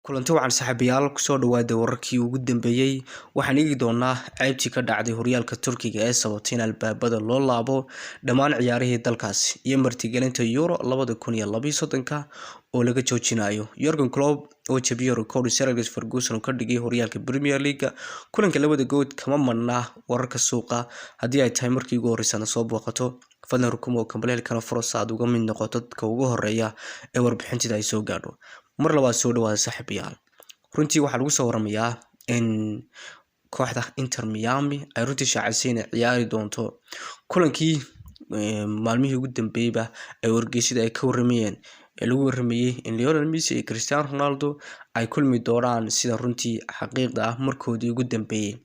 kulanti wacan saaxiibayaal kusoo dhawaada wararkii ugu dambeeyay waxaan eegi doonaa ceebtii ka dhacday horyaalka Turkiga ee sababtay in albaabada loo laabo dhammaan ciyaarihii dalkaasi iyo martigelinta Euro 2022 oo laga joojinayo. Jurgen Klopp oo jabiyay rikoodh Sir Alex Ferguson ka dhigay horyaalka Premier League kulanka labada good kama marna wararka suuqa haddii ay tahay markii ugu horeysay soo booqato fadlan rukumo kambaleel kana fursad uga mid noqoto dadka ugu horeeya ee warbixinta ay soo gaadho. mar labaad soo dhawaada saaxiibayaal runtii waxaa lagu soo waramayaa in kooxda Inter Miami ay runtii shaacisay inay ciyaari doonto kulankii maalmihii ugu dambeeyay ay wargeysida ay ka waramayeen lagu waramayay in Lionel Messi iyo Cristiano Ronaldo ay kulmi doonaan sida runtii xaqiiqda ah markoodii ugu dambeeyay.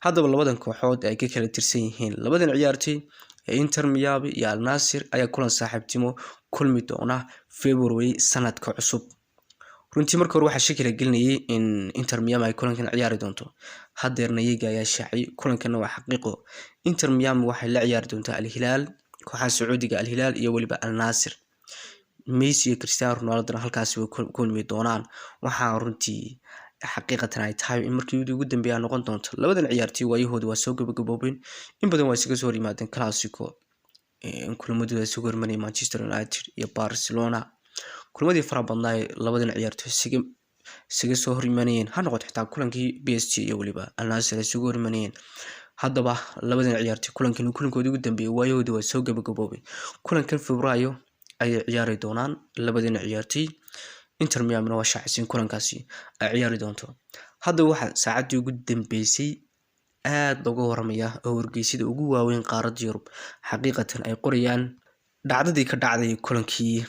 haddaba labadan kooxood ay ka kala tirsan yihiin labadan ciyaartoy Inter Miami iyo Al Nassr ayaa kulan saaxiibtimo kulmi doona February sanadka cusub. runtii markii hore waxaa shaki la gelinayay in Inter Miami ay kulankan ciyaari doonto hadeerna iyaga ayaa shaaciyay kulankan waa xaqiiqo. Inter Miami waxay la ciyaari doontaa Al Hilal kooxaha Sacuudiga Al Hilal iyo waliba Al Nassr. Messi iyo Cristiano Ronaldo halkaas way kulmi doonaan waxaa runtii xaqiiqatan ay tahay in markii ugu dambeeyay noqon doonto labadan ciyaartoy waayahooda waa soo gabagaboobeen in badan waa isaga soo yimaadeen Clasico kulamadooda soo hormariyay Manchester United iyo Barcelona kulmadii fara badnaa labadan ciyaartoy siga soo hormariyeen ha noqoto xitaa kulankii PSG iyo waliba Al Nassr ay soo hormariyeen. haddaba labadan ciyaartoy kulankoodii ugu dambeeyay waayahooda waa soo gabagaboobeen kulankan Febraayo ay ciyaari doonaan labadan ciyaartoy Inter Miami waa shaacisin kulankaasi ay ciyaari doonto. haddaba waxa saacadii ugu dambeysay aad looga waramaya oo wargeysida ugu waaweyn qaaradda Yurub xaqiiqatan ay qorayaan dhacdadii ka dhacday kulankii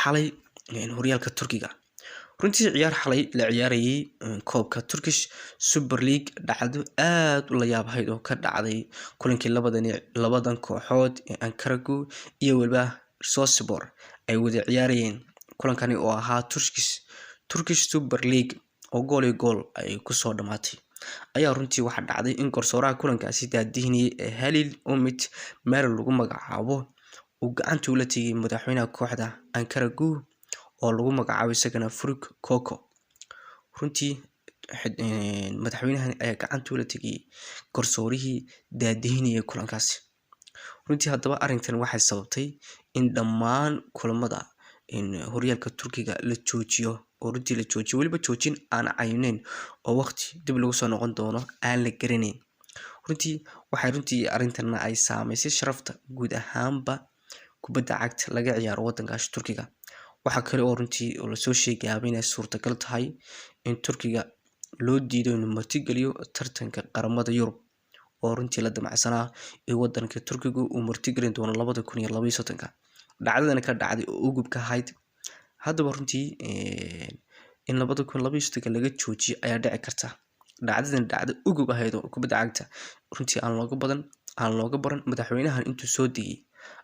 xalay horyaalka Turkiga. runtii ciyaar xalay la ciyaarayay koobka Turkish Super League dhacdo aad u la yaabhayd oo ka dhacday kulankii labadan kooxood Ankaragu iyo waliba Sosibor ay wada ciyaarayeen kulankani oo ahaa Turkish Super League oo gool ay ku soo dhamaatay ayaa runtii waxa dhacday in garsooraha kulankaasi daadihinayay Halil Umit meel lagu magacaabo uu gacanta ula tagay madaxweynaha kooxda Ankaragu oo lagu magacaabo isagana Furuk Koko. runtii madaxweynahan ayaa gacanta ula tagay garsoorihii daadihinayay kulankaasi. runtii haddaba arrintan waxay sababtay in dhammaan kulamada horyaalka Turkiga la joojiyo oo runtii la joojiyo waliba joojin aan caynayn oo waqti dib lagu soo noqon doono aan la garanayn. runtii arrintan ay saameysay sharafta guud ahaanba kubadda cagta laga ciyaaro wadankaas Turkiga. waxa kale oo runtii la soo sheegay inay suurtagal tahay in Turkiga loo diido inuu martigeliyo tartanka qaramada Yurub oo runtii la damacsanaa ee wadanka Turkiga uu martigelin doono 2022 dhacdadan ka dhacday oo ugubka ahayd. haddaba runtii in 2022 laga joojiyo ayaa dhici karta dhacdadan dhacdo ugub ahayd oo kubadda cagta runtii aan looga baran madaxweynahan intuu soo digay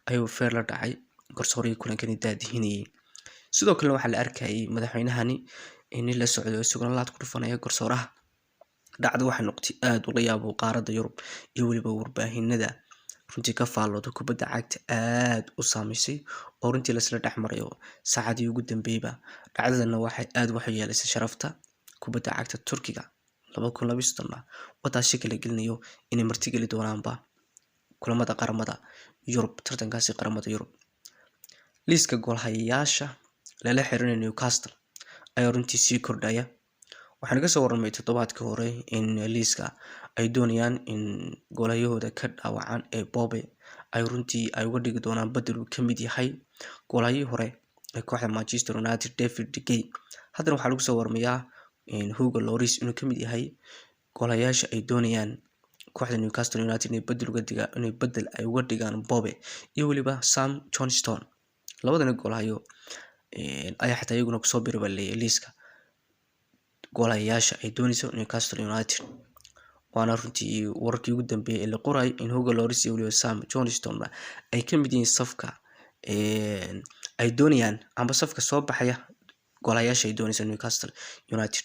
ayuu feer la dhacay garsoorihii kulankani daadihinayay. sidoo kale waxaa la arkayay madaxweynahani in la socdo isagoo laad ku dhufanaya garsooraha. dhacdo waxay noqotay aad u la yaabo qaaradda Yurub iyo waliba warbaahinada runtii ka faallooda kubadda cagta aad u saameysay oo runtii la isla dhexmarayo saacadii ugu dambeeyay. dhacdadana waxay aad wax u yeelisay sharafta kubadda cagta Turkiga 2022 wadaasi kala gelinayo inay martigeli doonaanba kulamada qaramada Yurub tartankaasi qaramada Yurub. liiska goolhayaasha lala xiriirinayo Newcastle ayaa runtii sii kordhaya. waxaan ka soo warramay toddobaadkii hore in liiska ay doonayaan in goolhayahooda ka dhaawacan ee Bobe ay runtii ay uga dhigi doonaan bedel uu ka mid yahay goolhayihii hore ee kooxda Manchester United David De Gea. haddana waxaa lagu soo waramayaa in Hugo Lloris inuu ka mid yahay goolhayaasha ay doonayaan kooxda Newcastle United inay bedel ay uga dhigaan Bobe iyo waliba Sam Johnstone. labadan goolhayo ayaa xitaa iyaguna kusoo biirbalay liiska goolayaasha ay doonayso Newcastle United. waana runtii wararkii ugu dambeeyay ee la qoray in Hugo Lloris iyo waliba Sam Johnstone ay ka mid yihiin safka ay doonayaan amba safka soo baxaya goolayaasha ay doonayso Newcastle United.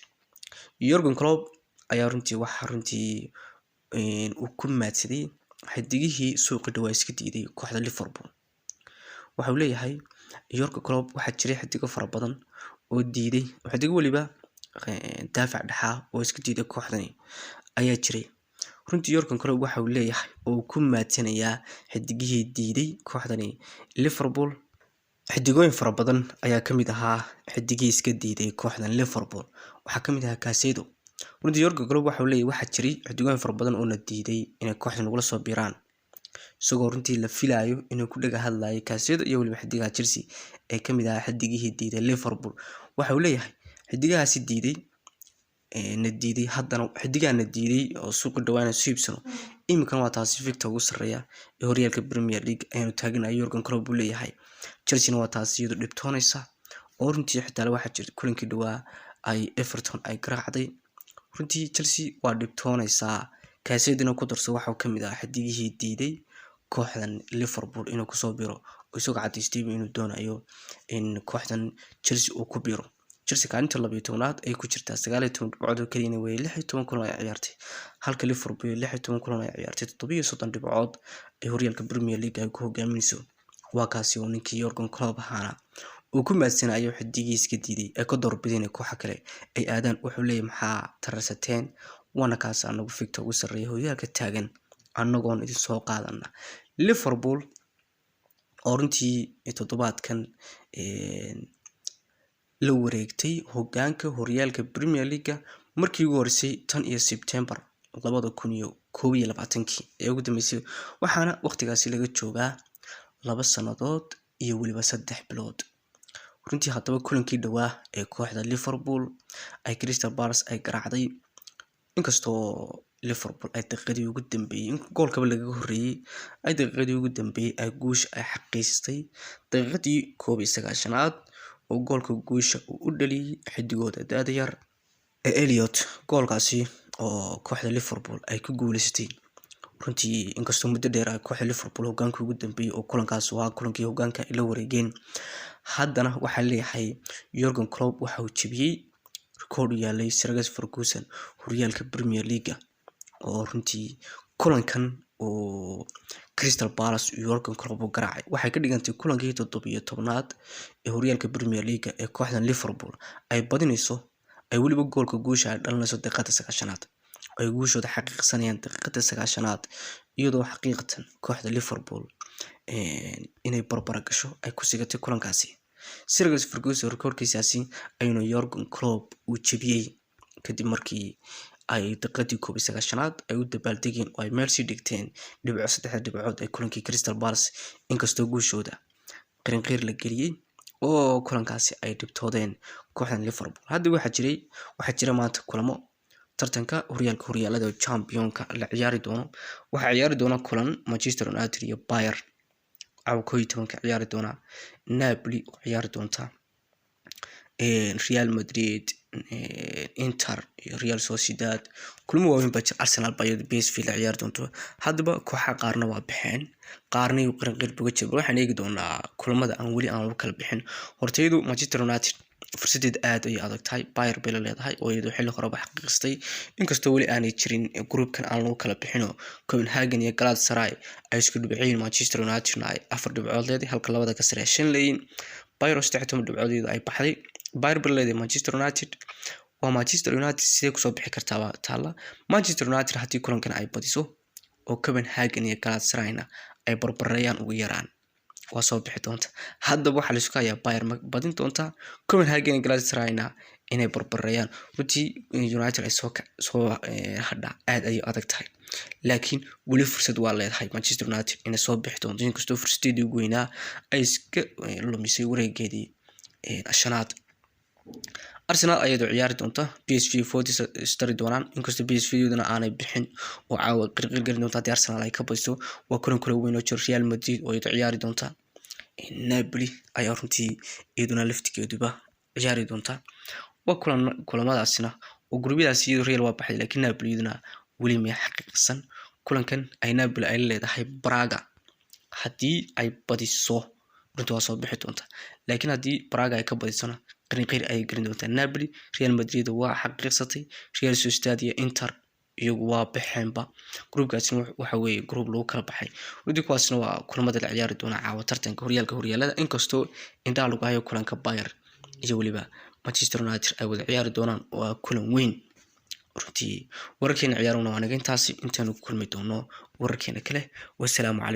Jurgen Klopp ayaa runtii uu ku maadsaday xidigihii suuqa dhawaa iska diiday kooxda Liverpool. waxa uu leeyahay Jurgen Klopp waxaa jiray xidigo fara badan oo diiday xidigo waliba daafac dhaxaa oo iska diiday kooxdani ayaa jiray. runtii Jurgen Klopp waxa uu leeyahay oo ku maadsanayaa xidigihii diiday kooxdani Liverpool. xidigooyin fara badan ayaa kamid ahaa xidigihii iska diiday kooxdan Liverpool. waxaa kamid ahaa Caicedo. runtii Jurgen Klopp waxa uu leeyahay waxaa jiray xidigooyin fara badan oo la diiday inay kooxdan ugula soo biiraan, isagoo runtii la filayo inuu ku dhaga hadlayo Caicedo iyo waliba xidigaha Chelsea ee kamid ahaa xidigihii diiday Liverpool. waxa uu leeyahay xidigahaasi diiday na diiday haddana xidigana diiday oo suuqa dhawaana siibsano iminkana waa taasi Victor ugu sareeya ee horyaalka Premier League ayuu taaganayo Jurgen Klopp uu leeyahay. Chelsea waa taasi iyadu dhibtoonaysa oo runtii xitaa waxa jirta kulankii dhawaa ay Everton ay garaacday. runtii Chelsea waa dhibtoonaysa. Caicedo ku darso waxa kamid ah xidigihii diiday kooxdan Liverpool inuu ku soo biro oo isagoo cadeystay inuu doonayo in kooxdan Chelsea uu ku biro. Chelsea kaalinta 12aad ay ku jirtaa 19 dhibcood oo kaliya way 16 kulan ay ciyaartay, halka Liverpool 16 kulan ay ciyaartay 37 dhibcood ee horyaalka Premier League ay ku hogaaminayso. waa kaasi oo ninkii Jurgen Klopp ahaana uu ku maadsanayo xidigii iska diiday ee ka doorbideen kooxa kale ay aadaan. wuxuu leeyahay maxaa tarsateen wana kaas anagu Victor ugu sareeya horyaalka taagan anagoon idin soo qaadana. Liverpool oo runtii toddobaadkan la wareegtay hogaanka horyaalka Premier League markii ugu horeysay tan iyo September 2021 ee ugu dambeysay, waxaana waqtigaasi laga joogaa 2 sanadood iyo waliba 3 bilood. runtii haddaba kulankii dhawaa ee kooxda Liverpool ay Crystal Palace ay garaacday, inkastoo Liverpool ay daqiiqadii ugu dambeeyay goolkaba laga horeeyay ay daqiiqadii ugu dambeeyay ay guush ay xaqiistay daqiiqadii 91aad oo goolka guusha uu u dhaliyay xidigooda daada yar ee Elliot. goolkaasi oo kooxda Liverpool ay ku guuleysatay. runtii inkastoo muddo dheer ay kooxda Liverpool hogaanka ugu dambeeyay oo kulankaas waa kulankii hogaanka ila wareegeen, haddana waxa leeyahay Jurgen Klopp waxa uu jabiyay rikoodh yaalay Sir Alex Ferguson horyaalka Premier League oo runtii kulankan oo Crystal Palace iyo Jurgen Klopp uu garaacay waxay ka dhigantay kulankii 17aad ee horyaalka Premier League ee kooxda Liverpool ay badinayso ay waliba goolka guusha ay dhalinayso daqiiqada 9aad ay guushooda xaqiiqsanayaan daqiiqada 9aad iyadoo xaqiiqatan kooxda Liverpool inay barbara gasho ay ku sigatay kulankaasi. Sir Alex Ferguson rikoodhkiisaasi ayuu Jurgen Klopp uu jabiyay kadib markii ay daqiiqadii 9aad ay u dabaaldegeen oo ay meel sii dhigteen 3 dhibcood ay kulankii Crystal Palace, inkastoo guushooda qirinqiir la geliyay oo kulankaasi ay dhibtoodeen kooxdan Liverpool. hadda waxaa jira maanta kulamo tartanka horyaalada championka la ciyaari doono. waxaa ciyaari doona kulan Manchester United iyo Bayern oo 11 ka ciyaari doona. Napoli oo ciyaari doonta Real Madrid, Inter iyo Real Sociedad. kulmo waaweyn baa jira. Arsenal baa PSV la ciyaari doonto. haddaba kooxaha qaarna waa baxeen qaarna uu qirinqiir buga jiro. waxaan eegi doonaa kulamada aan wali aan kala bixin. hortaydu Manchester United fursadeed aad ay adag tahay. Bayern bay leedahay oo iyadoo xilli hore wax xaqiiqstay, inkastoo wali aanay jirin groupkan aan lagu kala bixino. Copenhagen iyo Galatasaray ay isku dhibceen. Manchester United ay 4 dhibcood leedahay halka labada ka sare 5 leeyihiin. Bayern 13 dhibcood ay baxday. Bayern bay leedahay Manchester United waa Manchester United sidee ku soo bixi kartaa taala. Manchester United haddii kulankan ay badiso oo Copenhagen iyo Galatasarayna ay barbarayaan ugu yaraan waa soo bixi doonta. haddaba waxa la isku hayaa Bayern badin doonta, Copenhagen iyo Galatasarayna inay barbarayaan. runtii United ay soo hadha aad ay adag tahay, laakiin wali fursad waa leedahay Manchester United inay soo bixi doonto, inkastoo fursadeedii ugu weynaa ay iska lumisay wareegeedii shanaad. Arsenal ayadoo ciyaari doonta PSV 40 stari doonaan, inkastoo PSV-duna aanay bixin oo caawa qirqir galin doonta haddii Arsenal ay ka badiso. waa kulan kale weyn oo jiro. Real Madrid oo iyadoo ciyaari doonta. Napoli ayaa runtii iyaduna laftigeeduba ciyaari doonta. waa kulamadaasina oo gurubyadaasi iyadoo Real waa baxay, laakiin Napoli-duna weli ma xaqiiqsan. kulankan ay Napoli ay leedahay Braga haddii ay badiso runtii waa soo bixi doonta, laakiin haddii Braga ay ka badisona qirinqiir ay gelin doontaa. Napoli Real Madrid waa xaqiiqsatay. Real Sociedad iyo Inter iyagu waa baxeenba. groupkaasina waxa weeye group lagu kala baxay. runtii kuwaasna waa kulamada la ciyaari doona caawa tartanka horyaalada, inkastoo indhaha lagu hayo kulanka Bayern iyo waliba Manchester United ay wada ciyaari doonaan waa kulan weyn runtii wararkeena ciyaaruna waa naga intaasi intaanu ku kulmi doono wararkeena kale. Wassalaamu calaykum.